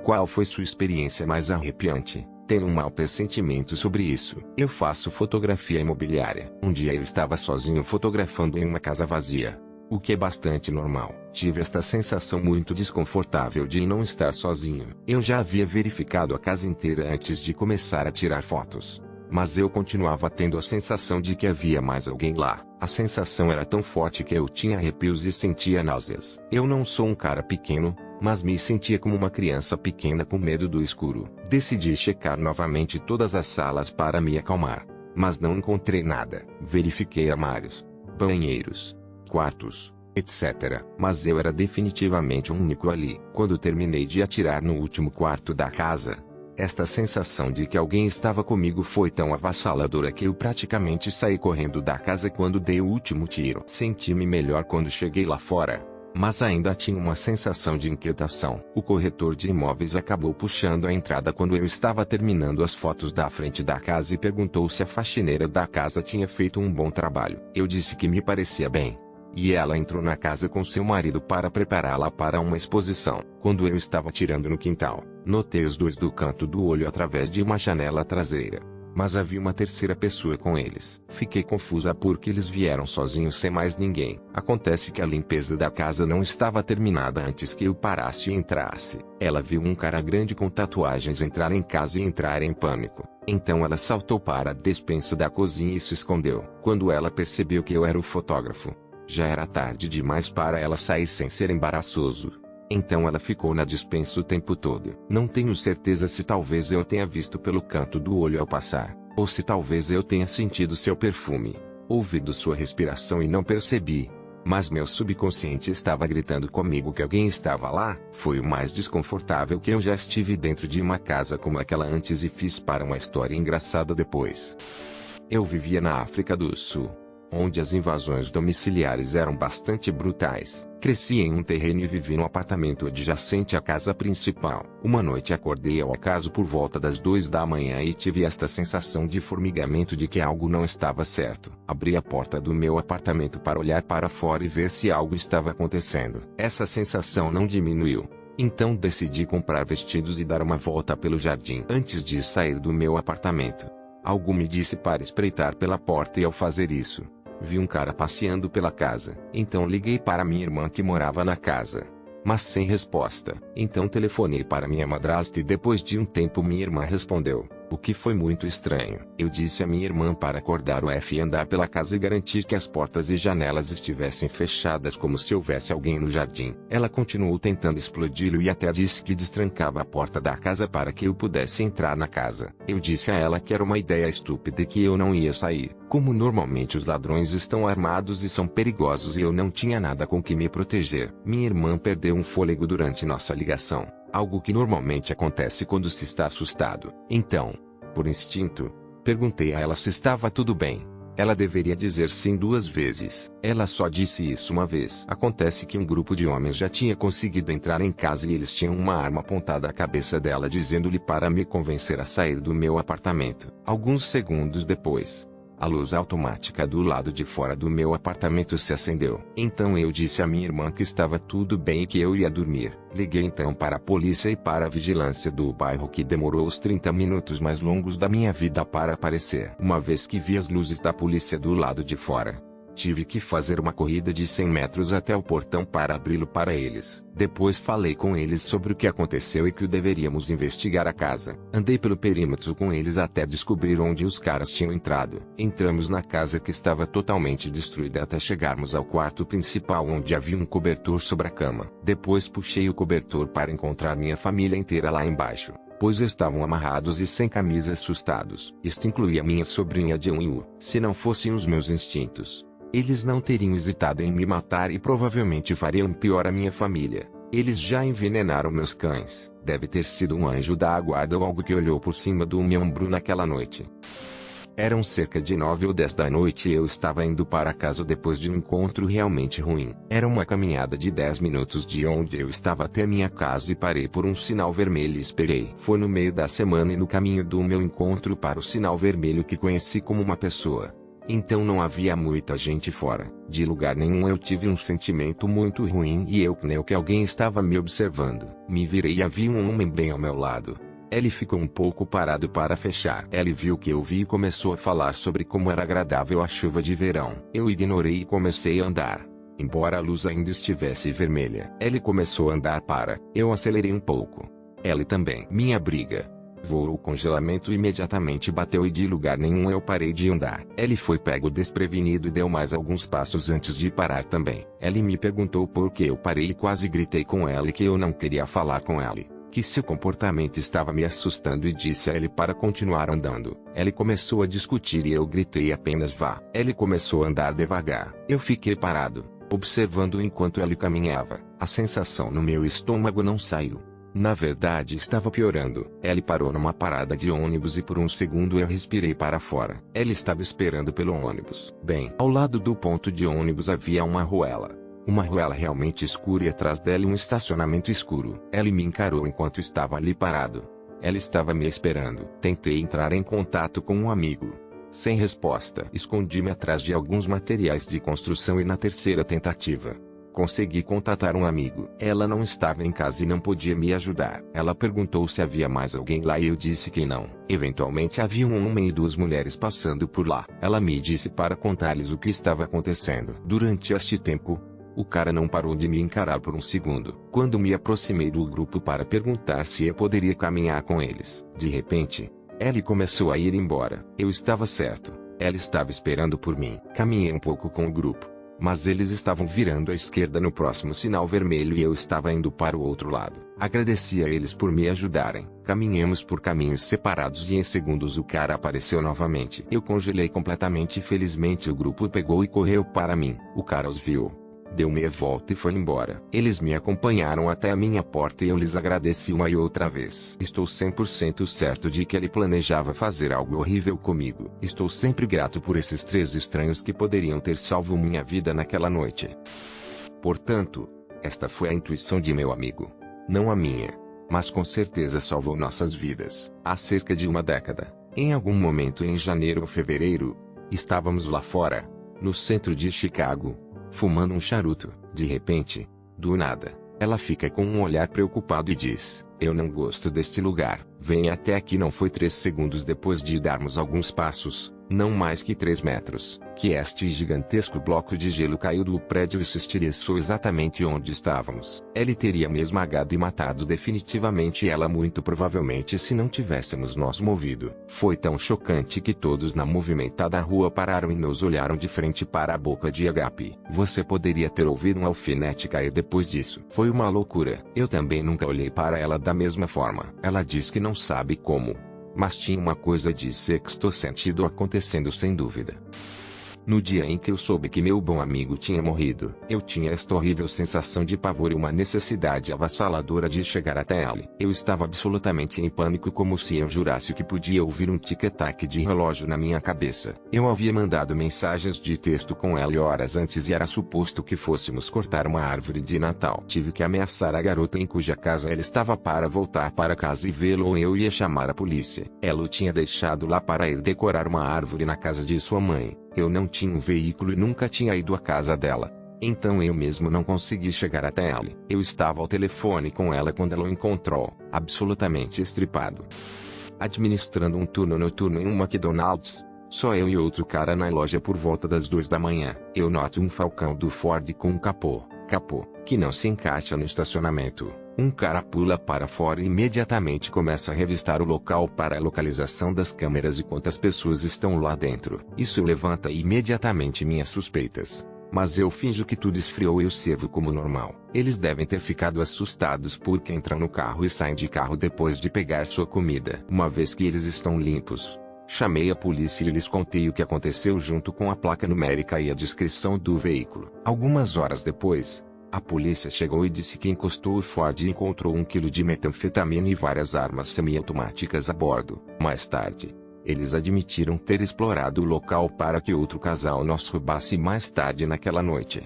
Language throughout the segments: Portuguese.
Qual foi sua experiência mais arrepiante? Tenho um mau pressentimento sobre isso. Eu faço fotografia imobiliária. Um dia eu estava sozinho fotografando em uma casa vazia, o que é bastante normal. Tive esta sensação muito desconfortável de não estar sozinho. Eu já havia verificado a casa inteira antes de começar a tirar fotos, mas eu continuava tendo a sensação de que havia mais alguém lá. A sensação era tão forte que eu tinha arrepios e sentia náuseas. Eu não sou um cara pequeno, mas me sentia como uma criança pequena com medo do escuro. Decidi checar novamente todas as salas para me acalmar, mas não encontrei nada. Verifiquei armários, banheiros, quartos, etc. Mas eu era definitivamente o único ali. Quando terminei de atirar no último quarto da casa, esta sensação de que alguém estava comigo foi tão avassaladora que eu praticamente saí correndo da casa quando dei o último tiro. Senti-me melhor quando cheguei lá fora, mas ainda tinha uma sensação de inquietação. O corretor de imóveis acabou puxando a entrada quando eu estava terminando as fotos da frente da casa e perguntou se a faxineira da casa tinha feito um bom trabalho. Eu disse que me parecia bem, e ela entrou na casa com seu marido para prepará-la para uma exposição. Quando eu estava tirando no quintal, notei os dois do canto do olho através de uma janela traseira, mas havia uma terceira pessoa com eles. Fiquei confusa porque eles vieram sozinhos sem mais ninguém. Acontece que a limpeza da casa não estava terminada antes que eu parasse e entrasse. Ela viu um cara grande com tatuagens entrar em casa e entrar em pânico. Então ela saltou para a despensa da cozinha e se escondeu. Quando ela percebeu que eu era o fotógrafo, já era tarde demais para ela sair sem ser embaraçoso. Então ela ficou na despensa o tempo todo. Não tenho certeza se talvez eu tenha visto pelo canto do olho ao passar, ou se talvez eu tenha sentido seu perfume, ouvido sua respiração e não percebi. Mas meu subconsciente estava gritando comigo que alguém estava lá. Foi o mais desconfortável que eu já estive dentro de uma casa como aquela antes e fiz para uma história engraçada depois. Eu vivia na África do Sul, onde as invasões domiciliares eram bastante brutais. Cresci em um terreno e vivi no apartamento adjacente à casa principal. Uma noite acordei ao acaso por volta das 2 da manhã e tive esta sensação de formigamento de que algo não estava certo. Abri a porta do meu apartamento para olhar para fora e ver se algo estava acontecendo. Essa sensação não diminuiu. Então decidi comprar vestidos e dar uma volta pelo jardim. Antes de sair do meu apartamento, algo me disse para espreitar pela porta e ao fazer isso, vi um cara passeando pela casa. Então liguei para minha irmã que morava na casa, mas sem resposta. Então telefonei para minha madrasta e depois de um tempo minha irmã respondeu, o que foi muito estranho. Eu disse a minha irmã para acordar o F e andar pela casa e garantir que as portas e janelas estivessem fechadas como se houvesse alguém no jardim. Ela continuou tentando explodi-lo e até disse que destrancava a porta da casa para que eu pudesse entrar na casa. Eu disse a ela que era uma ideia estúpida e que eu não ia sair. Como normalmente os ladrões estão armados e são perigosos e eu não tinha nada com que me proteger. Minha irmã perdeu um fôlego durante nossa ligação, algo que normalmente acontece quando se está assustado. Então, por instinto, perguntei a ela se estava tudo bem. Ela deveria dizer sim 2 vezes. Ela só disse isso uma vez. Acontece que um grupo de homens já tinha conseguido entrar em casa e eles tinham uma arma apontada à cabeça dela dizendo-lhe para me convencer a sair do meu apartamento. Alguns segundos depois, a luz automática do lado de fora do meu apartamento se acendeu. Então eu disse à minha irmã que estava tudo bem e que eu ia dormir. Liguei então para a polícia e para a vigilância do bairro, que demorou os 30 minutos mais longos da minha vida para aparecer. Uma vez que vi as luzes da polícia do lado de fora, tive que fazer uma corrida de 100 metros até o portão para abri-lo para eles. Depois falei com eles sobre o que aconteceu e que deveríamos investigar a casa. Andei pelo perímetro com eles até descobrir onde os caras tinham entrado. Entramos na casa, que estava totalmente destruída, até chegarmos ao quarto principal, onde havia um cobertor sobre a cama. Depois puxei o cobertor para encontrar minha família inteira lá embaixo, pois estavam amarrados e sem camisa, assustados. Isto incluía minha sobrinha de 1 ano. Se não fossem os meus instintos, eles não teriam hesitado em me matar e provavelmente fariam pior à minha família. Eles já envenenaram meus cães. Deve ter sido um anjo da guarda ou algo que olhou por cima do meu ombro naquela noite. Eram cerca de 9 ou 10 da noite e eu estava indo para casa depois de um encontro realmente ruim. Era uma caminhada de 10 minutos de onde eu estava até minha casa e parei por um sinal vermelho e esperei. Foi no meio da semana e no caminho do meu encontro para o sinal vermelho que conheci como uma pessoa Então não havia muita gente fora. De lugar nenhum eu tive um sentimento muito ruim e eu creio que alguém estava me observando. Me virei e havia um homem bem ao meu lado. Ele ficou um pouco parado para fechar. Ele viu que eu vi e começou a falar sobre como era agradável a chuva de verão. Eu ignorei e comecei a andar. Embora a luz ainda estivesse vermelha, ele começou a andar para. Eu acelerei um pouco. Ele também. Minha briga. Voou o congelamento imediatamente bateu e de lugar nenhum eu parei de andar. Ele foi pego desprevenido e deu mais alguns passos antes de parar também. Ele me perguntou por que eu parei e quase gritei com ele que eu não queria falar com ele. Que seu comportamento estava me assustando e disse a ele para continuar andando. Ele começou a discutir e eu gritei apenas vá. Ele começou a andar devagar. Eu fiquei parado, observando enquanto ele caminhava. A sensação no meu estômago não saiu. Na verdade estava piorando. Ele parou numa parada de ônibus e por um segundo eu respirei para fora. Ele estava esperando pelo ônibus. Bem, ao lado do ponto de ônibus havia uma ruela. Uma ruela realmente escura e atrás dela um estacionamento escuro. Ele me encarou enquanto estava ali parado. Ela estava me esperando. Tentei entrar em contato com um amigo. Sem resposta. Escondi-me atrás de alguns materiais de construção e na terceira tentativa consegui contatar um amigo. Ela não estava em casa e não podia me ajudar. Ela perguntou se havia mais alguém lá e eu disse que não. Eventualmente havia um homem e duas mulheres passando por lá. Ela me disse para contar-lhes o que estava acontecendo. Durante este tempo, o cara não parou de me encarar por um segundo. Quando me aproximei do grupo para perguntar se eu poderia caminhar com eles, de repente, ele começou a ir embora. Eu estava certo. Ela estava esperando por mim. Caminhei um pouco com o grupo. Mas eles estavam virando à esquerda no próximo sinal vermelho e eu estava indo para o outro lado. Agradeci a eles por me ajudarem. Caminhamos por caminhos separados e em segundos o cara apareceu novamente. Eu congelei completamente e felizmente o grupo pegou e correu para mim. O cara os viu. Deu meia volta e foi embora. Eles me acompanharam até a minha porta e eu lhes agradeci uma e outra vez. Estou 100% certo de que ele planejava fazer algo horrível comigo. Estou sempre grato por esses três estranhos que poderiam ter salvo minha vida naquela noite. Portanto, esta foi a intuição de meu amigo. Não a minha. Mas com certeza salvou nossas vidas. Há cerca de uma década, em algum momento em janeiro ou fevereiro, estávamos lá fora, no centro de Chicago, fumando um charuto. De repente, do nada, ela fica com um olhar preocupado e diz: eu não gosto deste lugar. Venha até aqui. Não foi 3 segundos depois de darmos alguns passos, não mais que 3 metros, que este gigantesco bloco de gelo caiu do prédio e se estilhaçou exatamente onde estávamos. Ele teria me esmagado e matado definitivamente ela muito provavelmente se não tivéssemos nos movido. Foi tão chocante que todos na movimentada rua pararam e nos olharam de frente para a boca de agape. Você poderia ter ouvido um alfinete cair depois disso. Foi uma loucura. Eu também nunca olhei para ela da mesma forma. Ela diz que não sabe como, mas tinha uma coisa de sexto sentido acontecendo sem dúvida. No dia em que eu soube que meu bom amigo tinha morrido, eu tinha esta horrível sensação de pavor e uma necessidade avassaladora de chegar até ele. Eu estava absolutamente em pânico, como se eu jurasse que podia ouvir um tic-tac de relógio na minha cabeça. Eu havia mandado mensagens de texto com ele horas antes e era suposto que fôssemos cortar uma árvore de Natal. Tive que ameaçar a garota em cuja casa ele estava para voltar para casa e vê-lo ou eu ia chamar a polícia. Ela o tinha deixado lá para ir decorar uma árvore na casa de sua mãe. Eu não tinha um veículo e nunca tinha ido à casa dela. Então eu mesmo não consegui chegar até ela. Eu estava ao telefone com ela quando ela o encontrou, absolutamente estripado, administrando um turno noturno em um McDonald's. Só eu e outro cara na loja por volta das 2 da manhã. Eu noto um Falcão do Ford com um capô, que não se encaixa no estacionamento. Um cara pula para fora e imediatamente começa a revistar o local para a localização das câmeras e quantas pessoas estão lá dentro. Isso levanta imediatamente minhas suspeitas. Mas eu finjo que tudo esfriou e eu servo como normal. Eles devem ter ficado assustados porque entram no carro e saem de carro depois de pegar sua comida. Uma vez que eles estão limpos, chamei a polícia e lhes contei o que aconteceu junto com a placa numérica e a descrição do veículo. Algumas horas depois, a polícia chegou e disse que encostou o Ford e encontrou 1 quilo de metanfetamina e várias armas semiautomáticas a bordo. Mais tarde, eles admitiram ter explorado o local para que outro casal nos roubasse mais tarde naquela noite.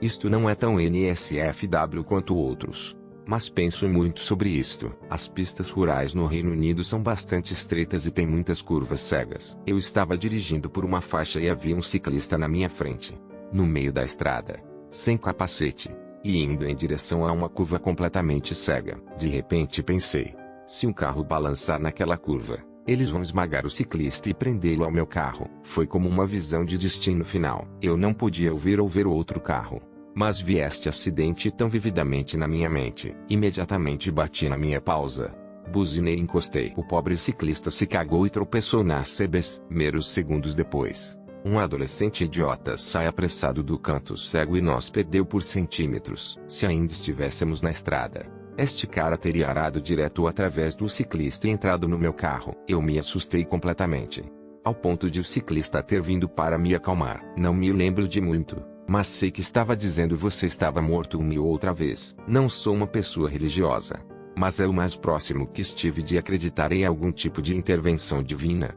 Isto não é tão NSFW quanto outros, Mas penso muito sobre isto. As pistas rurais no Reino Unido são bastante estreitas e têm muitas curvas cegas. Eu estava dirigindo por uma faixa e havia um ciclista na minha frente, no meio da estrada, sem capacete, e indo em direção a uma curva completamente cega. De repente pensei, se um carro balançar naquela curva, eles vão esmagar o ciclista e prendê-lo ao meu carro. Foi como uma visão de destino final. Eu não podia ouvir ou ver outro carro, mas vi este acidente tão vividamente na minha mente. Imediatamente bati na minha pausa, buzinei e encostei. O pobre ciclista se cagou e tropeçou nas sebes. Meros segundos depois, um adolescente idiota sai apressado do canto cego e nos perdeu por centímetros. Se ainda estivéssemos na estrada, este cara teria arado direto através do ciclista e entrado no meu carro. Eu me assustei completamente, ao ponto de o ciclista ter vindo para me acalmar. Não me lembro de muito, mas sei que estava dizendo você estava morto uma e outra vez. Não sou uma pessoa religiosa, mas é o mais próximo que estive de acreditar em algum tipo de intervenção divina.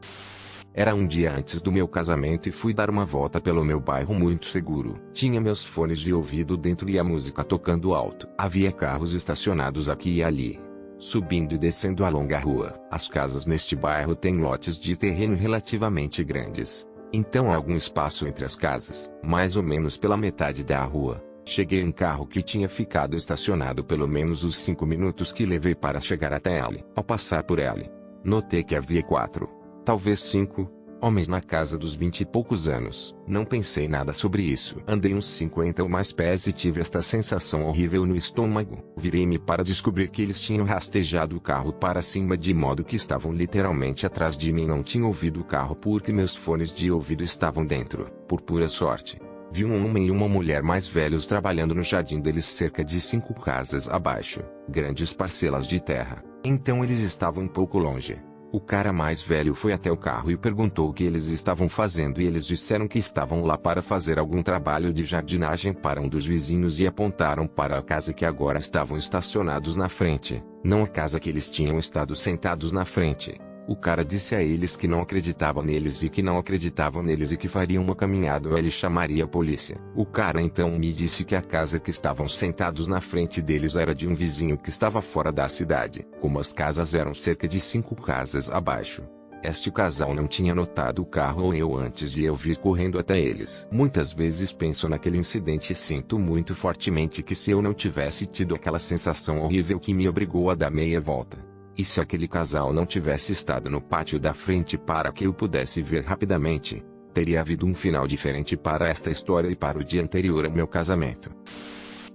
Era um dia antes do meu casamento e fui dar uma volta pelo meu bairro muito seguro. Tinha meus fones de ouvido dentro e a música tocando alto. Havia carros estacionados aqui e ali, subindo e descendo a longa rua. As casas neste bairro têm lotes de terreno relativamente grandes, então há algum espaço entre as casas. Mais ou menos pela metade da rua, cheguei em carro que tinha ficado estacionado pelo menos os 5 minutos que levei para chegar até ele. Ao passar por ele, notei que havia 4, talvez 5, homens na casa dos 20 e poucos anos. Não pensei nada sobre isso. Andei uns 50 ou mais pés e tive esta sensação horrível no estômago. Virei-me para descobrir que eles tinham rastejado o carro para cima de modo que estavam literalmente atrás de mim. Não tinha ouvido o carro porque meus fones de ouvido estavam dentro. Por pura sorte, vi um homem e uma mulher mais velhos trabalhando no jardim deles cerca de 5 casas abaixo. Grandes parcelas de terra. Então eles estavam um pouco longe. O cara mais velho foi até o carro e perguntou o que eles estavam fazendo e eles disseram que estavam lá para fazer algum trabalho de jardinagem para um dos vizinhos e apontaram para a casa que agora estavam estacionados na frente, não a casa que eles tinham estado sentados na frente. O cara disse a eles que não acreditava neles e que não acreditavam neles e que fariam uma caminhada ou ele chamaria a polícia. O cara então me disse que a casa que estavam sentados na frente deles era de um vizinho que estava fora da cidade. Como as casas eram cerca de 5 casas abaixo, este casal não tinha notado o carro ou eu antes de eu vir correndo até eles. Muitas vezes penso naquele incidente e sinto muito fortemente que se eu não tivesse tido aquela sensação horrível que me obrigou a dar meia volta, e se aquele casal não tivesse estado no pátio da frente para que eu pudesse ver rapidamente, teria havido um final diferente para esta história e para o dia anterior ao meu casamento.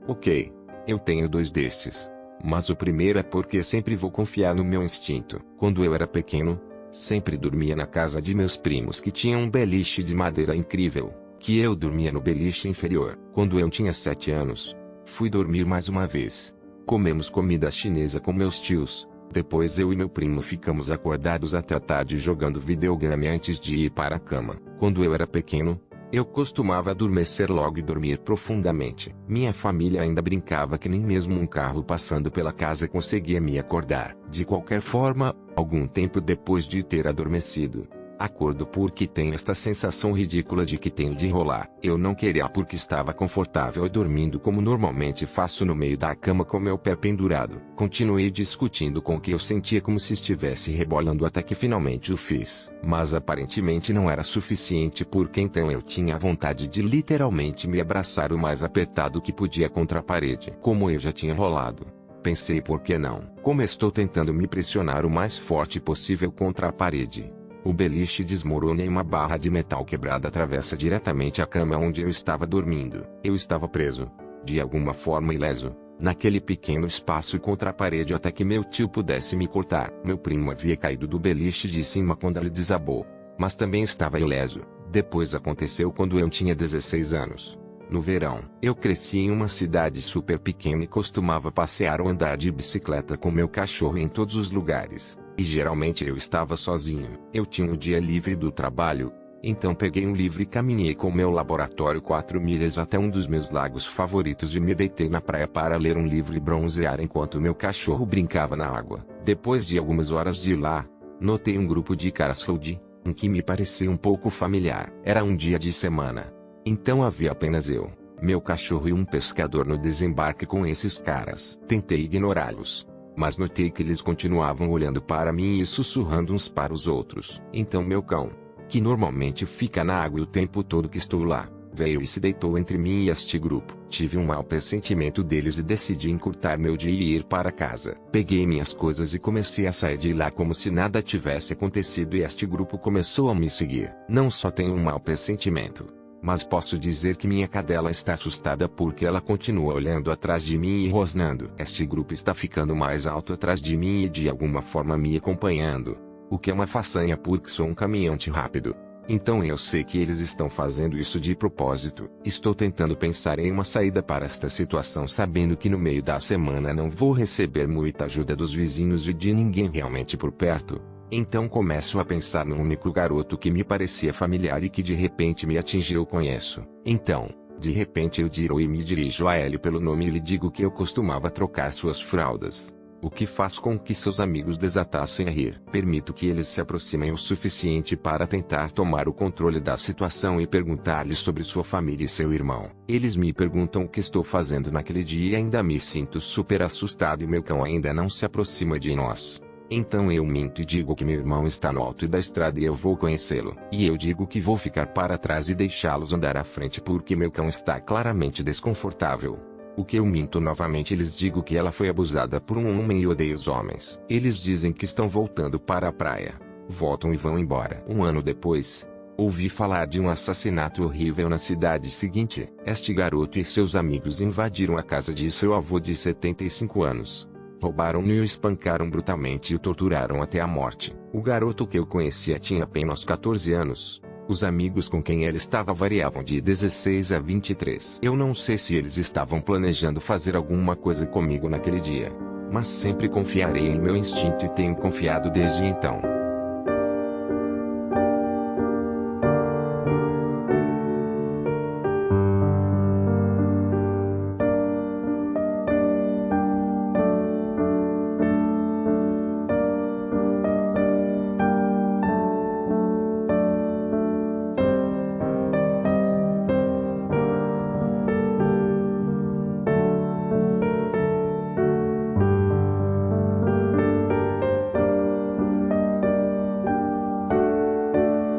Ok, eu tenho 2 destes, mas o primeiro é porque sempre vou confiar no meu instinto. Quando eu era pequeno, sempre dormia na casa de meus primos que tinham um beliche de madeira incrível, que eu dormia no beliche inferior. Quando eu tinha 7 anos, fui dormir mais uma vez. Comemos comida chinesa com meus tios. Depois eu e meu primo ficamos acordados até a tarde jogando videogame antes de ir para a cama. Quando eu era pequeno, eu costumava adormecer logo e dormir profundamente. Minha família ainda brincava que nem mesmo um carro passando pela casa conseguia me acordar. De qualquer forma, algum tempo depois de ter adormecido, acordo porque tenho esta sensação ridícula de que tenho de rolar. Eu não queria porque estava confortável e dormindo como normalmente faço no meio da cama com meu pé pendurado. Continuei discutindo com o que eu sentia como se estivesse rebolando até que finalmente o fiz. Mas aparentemente não era suficiente porque então eu tinha a vontade de literalmente me abraçar o mais apertado que podia contra a parede. Como eu já tinha rolado, pensei por que não? Como estou tentando me pressionar o mais forte possível contra a parede, o beliche desmorona e uma barra de metal quebrada atravessa diretamente a cama onde eu estava dormindo. Eu estava preso, de alguma forma ileso, naquele pequeno espaço contra a parede até que meu tio pudesse me cortar. Meu primo havia caído do beliche de cima quando ele desabou, mas também estava ileso. Depois aconteceu quando eu tinha 16 anos. No verão, eu cresci em uma cidade super pequena e costumava passear ou andar de bicicleta com meu cachorro em todos os lugares. E geralmente eu estava sozinho. Eu tinha um dia livre do trabalho, então peguei um livro e caminhei com meu laboratório 4 milhas até um dos meus lagos favoritos e me deitei na praia para ler um livro e bronzear enquanto meu cachorro brincava na água. Depois de algumas horas de lá, notei um grupo de caras road, que me parecia um pouco familiar. Era um dia de semana, então havia apenas eu, meu cachorro e um pescador no desembarque com esses caras. Tentei ignorá-los, mas notei que eles continuavam olhando para mim e sussurrando uns para os outros. Então meu cão, que normalmente fica na água o tempo todo que estou lá, veio e se deitou entre mim e este grupo. Tive um mau pressentimento deles e decidi encurtar meu dia e ir para casa. Peguei minhas coisas e comecei a sair de lá como se nada tivesse acontecido e este grupo começou a me seguir. Não só tenho um mau pressentimento, mas posso dizer que minha cadela está assustada porque ela continua olhando atrás de mim e rosnando. Este grupo está ficando mais alto atrás de mim e de alguma forma me acompanhando, o que é uma façanha porque sou um caminhante rápido. Então eu sei que eles estão fazendo isso de propósito. Estou tentando pensar em uma saída para esta situação sabendo que no meio da semana não vou receber muita ajuda dos vizinhos e de ninguém realmente por perto. Então começo a pensar no único garoto que me parecia familiar e que de repente me atingiu. Eu conheço. Então, de repente eu giro e me dirijo a ele pelo nome e lhe digo que eu costumava trocar suas fraldas, o que faz com que seus amigos desatassem a rir. Permito que eles se aproximem o suficiente para tentar tomar o controle da situação e perguntar-lhes sobre sua família e seu irmão. Eles me perguntam o que estou fazendo naquele dia e ainda me sinto super assustado e meu cão ainda não se aproxima de nós. Então eu minto e digo que meu irmão está no alto da estrada e eu vou conhecê-lo. E eu digo que vou ficar para trás e deixá-los andar à frente porque meu cão está claramente desconfortável. O que eu minto novamente. Eles digo que ela foi abusada por um homem e odeia os homens. Eles dizem que estão voltando para a praia. Voltam e vão embora. Um ano depois, ouvi falar de um assassinato horrível na cidade seguinte. Este garoto e seus amigos invadiram a casa de seu avô de 75 anos. Roubaram-no e o espancaram brutalmente e o torturaram até a morte. O garoto que eu conhecia tinha apenas 14 anos. Os amigos com quem ele estava variavam de 16 a 23. Eu não sei se eles estavam planejando fazer alguma coisa comigo naquele dia, mas sempre confiarei em meu instinto e tenho confiado desde então.